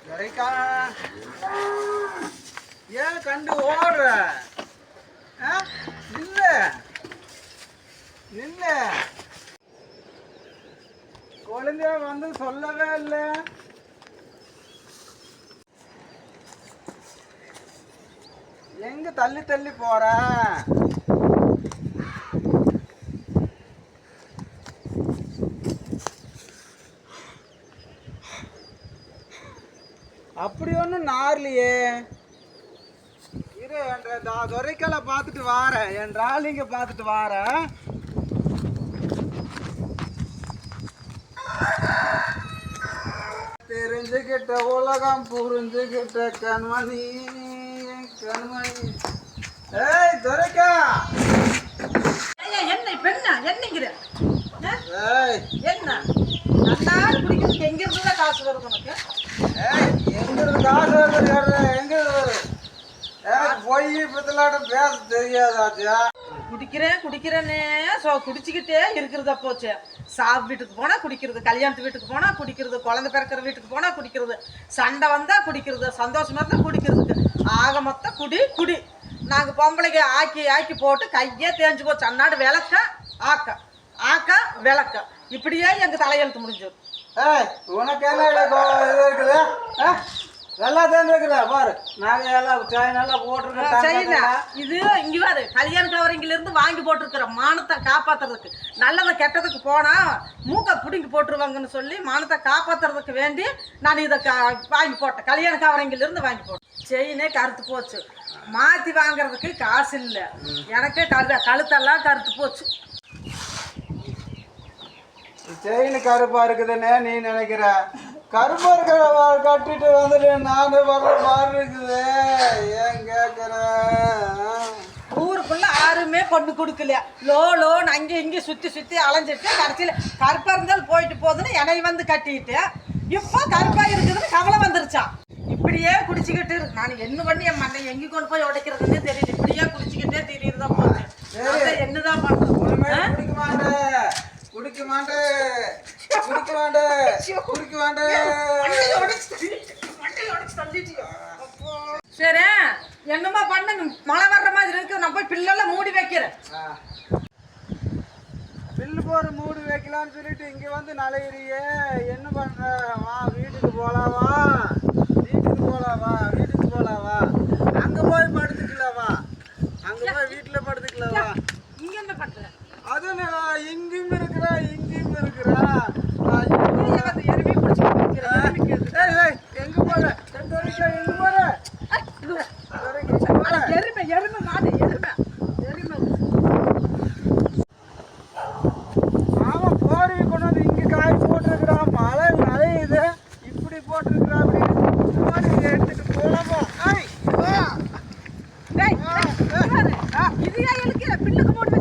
துரைக்கா ஏன் கண்டு ஓடுற? நில்லு நில்லு. குழந்தைய வந்து சொல்லவே இல்லை. எங்க தள்ளி தள்ளி போற? அப்படி ஒன்றும் நார்லையே. இரு என்ற துரைக்கலை பார்த்துட்டு வாரேன், என் ராலிங்க பார்த்துட்டு வாரேன். தெரிஞ்சுக்கிட்ட உலகம் புரிஞ்சுக்கிட்ட கண்மணி கண்மணி. ஏய் துரைக்கா, என்ன பெண்ணா என்னங்கிற? என்ன நன்னாடு குடிக்கிறதுக்கு எங்க இருந்தா காசு வருது உனக்கு? எங்க இருந்து காசு வருது? எங்க போய் பத்தலாட்டம் பேச தெரியாதாச்சா? குடிக்கிறேன்னே குடிச்சுக்கிட்டே இருக்கிறதா போச்சு. சாப் வீட்டுக்கு போனா குடிக்கிறது, கல்யாணத்து வீட்டுக்கு போனா குடிக்கிறது, குழந்தை பிறக்கிற வீட்டுக்கு போனா குடிக்கிறது, சண்டை வந்தா குடிக்கிறது, சந்தோஷமா இருந்தா குடிக்கிறதுக்கு. ஆக மொத்தம் குடி குடி. நாங்கள் பொம்பளைக்கு ஆக்கி ஆக்கி போட்டு கையே தேஞ்சு போச்சு. அன்னாடு விளக்க ஆக்க ஆக்க விளக்க இப்படியே எங்க தலையெழுத்து முடிஞ்சது. உனக்கு என்ன இது இருக்குது? எல்லாத்தையும் இருக்குதா பாரு. நாங்கள் எல்லாம் செயினெல்லாம் போட்டிருக்கோம். இது இங்க பாரு, கல்யாண கவரிங்கில இருந்து வாங்கி போட்டிருக்கிறோம் மானத்தை காப்பாத்துறதுக்கு. நல்லதை கெட்டதுக்கு போனா மூக்கை பிடிங்கி போட்டுருவாங்கன்னு சொல்லி மானத்தை காப்பாத்துறதுக்கு வேண்டி நான் இதை வாங்கி போட்டேன். கல்யாண கவரிங்கில இருந்து வாங்கி போட்டேன். செயினே கருத்து போச்சு. மாற்றி வாங்குறதுக்கு காசு இல்லை. எனக்கே கழுத்தெல்லாம் கருத்து போச்சு. செயின் கருப்பா இருக்குதுன்னு நீ நினைக்கிற? கருப்பா இருக்கிற கட்டிட்டு வந்துட்டு நானு வர்ற மாதிரி இருக்குது. ஏன் கேட்குற? ஊருக்குள்ள யாருமே பொண்ணு கொடுக்கலையா? லோன்னு அங்கே இங்கே சுற்றி சுற்றி அலைஞ்சிட்டு கடைசியில் கருப்பாக இருந்தாலும் போயிட்டு போகுதுன்னு என்னை வந்து கட்டிட்டு இப்போ கருப்பாக இருக்குதுன்னு கவலை வந்துருச்சான். இப்படியே குடிச்சுக்கிட்டு நான் என்ன பண்ணி என் மண்ணை எங்கே கொண்டு போய் உடைக்கிறதுன்னு தெரியல. இப்படியே குடிச்சுக்கிட்டே திடீர்தான் போச்சு. என்னதான் பண்ணுறது? குடிக்க மாட்டேன் குடிக்க மாட்டேன் குடிக்க மாட்டேன் குடிக்க மாட்டேன். சரி என்னமா பண்ண? மழை வர்ற மாதிரி இருக்கு. நான் போய் பில்லெல்லாம் மூடி வைக்கிறேன். பில்லு போற மூடி வைக்கலான்னு சொல்லிட்டு இங்க வந்து நலையிறியே. என்ன பண்ற? வா வீட்டுக்கு போலாவா, வீட்டுக்கு போலாவா, வீட்டுக்கு போலாவா. அங்க போய் படுத்துக்கலாவா, அங்க போய் வீட்டுல படுத்துக்கலாவா. இங்க என்ன பண்ற? அது இங்கேயும் இருக்கிறா இங்கேயும் இருக்கிறா. எங்க போற? எங்க போற? எருமை எருமை மாடு எருமை எருமை. ஆமா போரி கொண்டு வந்து இங்க காய் போட்டிருக்கிறா. மழை நலையுது இப்படி போட்டிருக்கிறா. அப்படி எடுத்துட்டு போலாமா? இது ஏன் இழுக்கிற? பில்லுக்கு போட்டு